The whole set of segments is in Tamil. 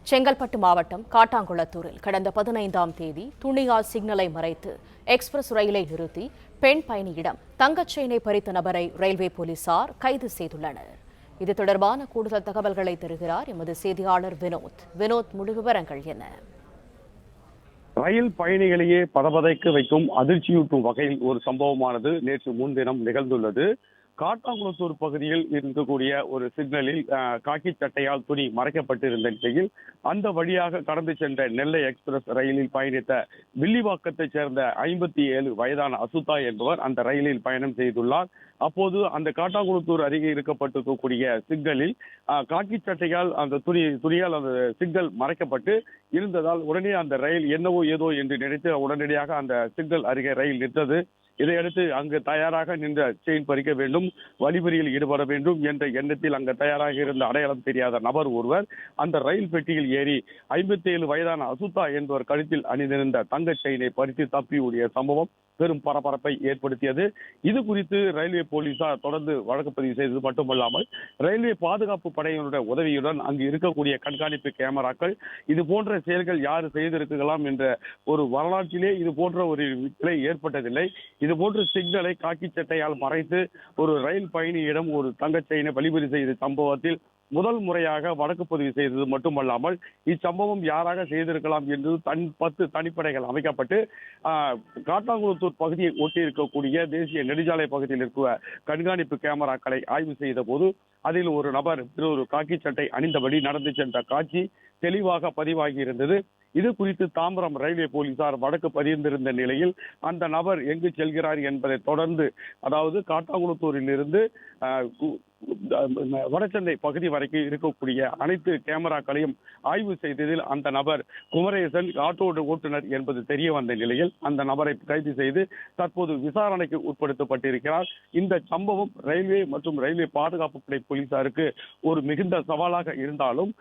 செங்கல்பட்டு மாவட்டம் காட்டாங்குளத்தூரில் கடந்த 15ஆம் தேதி துணியால் சிக்னலை மறைத்து எக்ஸ்பிரஸ் ரயிலை நிறுத்தி பெண் பயணியிடம் தங்கச் செயினை பறித்த நபரை ரயில்வே போலீசார் கைது செய்துள்ளனர். இது தொடர்பான கூடுதல் தகவல்களை தருகிறார் எமது செய்தியாளர் வினோத். முழு விவரங்கள் என்ன? ரயில் பயணிகளையே பதபதைக்க வைக்கும் அதிர்ச்சியூட்டும் வகையில் ஒரு சம்பவமானது நேற்று முன்தினம் நிகழ்ந்துள்ளது. காட்டாங்குளத்தூர் பகுதியில் இருக்கக்கூடிய ஒரு சிக்னலில் காக்கி சட்டையால் துணி மறைக்கப்பட்டிருந்த நிலையில் அந்த வழியாக கடந்து சென்ற நெல்லை எக்ஸ்பிரஸ் ரயிலில் பயணித்த வில்லிவாக்கத்தைச் சேர்ந்த 57 வயதான அசுதா என்பவர் அந்த ரயிலில் பயணம் செய்துள்ளார். அப்போது அந்த காட்டாங்குளத்தூர் அருகே இருக்கப்பட்டிருக்கக்கூடிய சிக்னலில் காக்கி சட்டையால் அந்த துணியால் அந்த சிக்னல் மறைக்கப்பட்டு இருந்ததால் உடனே அந்த ரயில் என்னவோ ஏதோ என்று நினைத்து உடனடியாக அந்த சிக்னல் அருகே ரயில் நின்றது. இதையடுத்து அங்கு தயாராக நின்ற செயின் பறிக்க வேண்டும், வழிபறியில் ஈடுபட வேண்டும் என்ற எண்ணத்தில் அங்கு தயாராக இருந்த அடையாளம் தெரியாத நபர் ஒருவர் அந்த ரயில் பெட்டியில் ஏறி 57 வயதான அசுதா என்பவர் கழுத்தில் அணிந்திருந்த தங்க செயினை பறித்து தப்பி ஓடிய சம்பவம் பெரும் பரபரப்பை ஏற்படுத்தியது. இது குறித்து ரயில்வே போலீசார் தொடர்ந்து வழக்கு பதிவு செய்தது மட்டுமல்லாமல் ரயில்வே பாதுகாப்பு படையினுடைய உதவியுடன் அங்கு இருக்கக்கூடிய கண்காணிப்பு கேமராக்கள் இது போன்ற செயல்கள் யார் செய்திருக்கலாம் என்ற ஒரு வரலாற்றிலே இது போன்ற ஒரு நிலை ஏற்பட்டதில்லை. இது போன்ற சிக்னலை காக்கி சட்டையால் மறைத்து ஒரு ரயில் பயணியிடம் ஒரு தங்கச் செயினை வழிபறி செய்த சம்பவத்தில் முதல் முறையாக வழக்கு பதிவு செய்தது மட்டுமல்லாமல் இச்சம்பவம் யாராக செய்திருக்கலாம் என்று 10 தனிப்படைகள் அமைக்கப்பட்டு காட்டாங்குளத்தூர் பகுதியை ஒட்டி இருக்கக்கூடிய தேசிய நெடுஞ்சாலை பகுதியில் இருக்க கண்காணிப்பு கேமராக்களை ஆய்வு செய்த போது அதில் ஒரு நபர் ஒரு காக்கி சட்டை அணிந்தபடி நடந்து சென்ற காட்சி தெளிவாக பதிவாகி இருந்தது. இது குறித்து தாம்பரம் ரயில்வே போலீசார் வழக்கு பதிந்திருந்த நிலையில் அந்த நபர் எங்கு செல்கிறார் என்பதை தொடர்ந்து, அதாவது காட்டாங்குளத்தூரில் இருந்து வடசந்தை பகுதி வரைக்கும் இருக்கக்கூடிய அனைத்து கேமராக்களையும் ஆய்வு செய்ததில் அந்த நபர் குமரேசன் ஆட்டோ ஓட்டுநர் என்பது தெரிய வந்த நிலையில் அந்த நபரை கைது செய்து தற்போது விசாரணைக்கு உட்படுத்தப்பட்டிருக்கிறார். இந்த சம்பவம் ரயில்வே மற்றும் ரயில்வே பாதுகாப்பு படை போலீசாருக்கு ஒரு மிகுந்த சவாலாக இருந்தாலும்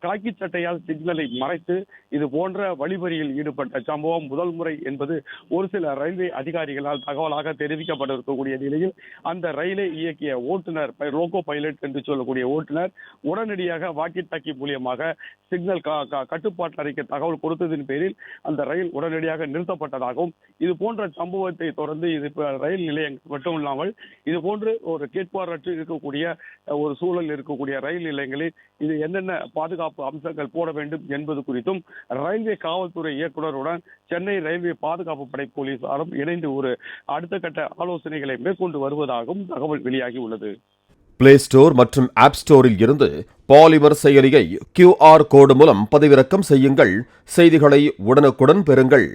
காக்கி சட்டையால் சிக்னலை மறைத்து இது போன்ற வழிபறியில் ஈடுபட்ட சம்பவம் முதல் முறை என்பது ஒரு சில ரயில்வே அதிகாரிகளால் தகவலாக தெரிவிக்கப்பட்டிருக்கக்கூடிய நிலையில் அந்த ரயிலை இயக்கிய ஓட்டுநர் லோகோ பைலட் என்று சொல்லக்கூடிய ஓட்டுநர் உடனடியாக வாக்கி டாக்கி மூலியமாக சிக்னல் கட்டுப்பாட்டு அறைக்கு தகவல் கொடுத்ததின் பேரில் அந்த ரயில் உடனடியாக நிறுத்தப்பட்டதாகவும், இது போன்ற சம்பவத்தை தொடர்ந்து இது ரயில் நிலையங்கள் மட்டும் இல்லாமல் இது போன்று ஒரு கேட்பாரற்று இருக்கக்கூடிய ஒரு சூழல் இருக்கக்கூடிய ரயில் நிலையங்களில் இது என்னென்ன பாதுகாப்பு அம்சங்கள் போட வேண்டும் என்பது குறித்தும் ரயில்வே காவல்துறை இயக்குநருடன் சென்னை ரயில்வே பாதுகாப்பு படை போலீசாரும் இணைந்து ஒரு அடுத்த கட்ட ஆலோசனைகளை மேற்கொண்டு வருவதாகவும் தகவல் வெளியாகி உள்ளது. பிளே ஸ்டோர் மற்றும் ஆப் ஸ்டோரில் இருந்து பாலிமர் செயலியை QR கோடு மூலம் பதிவிறக்கம் செய்யுங்கள். செய்திகளை உடனுக்குடன் பெறுங்கள்.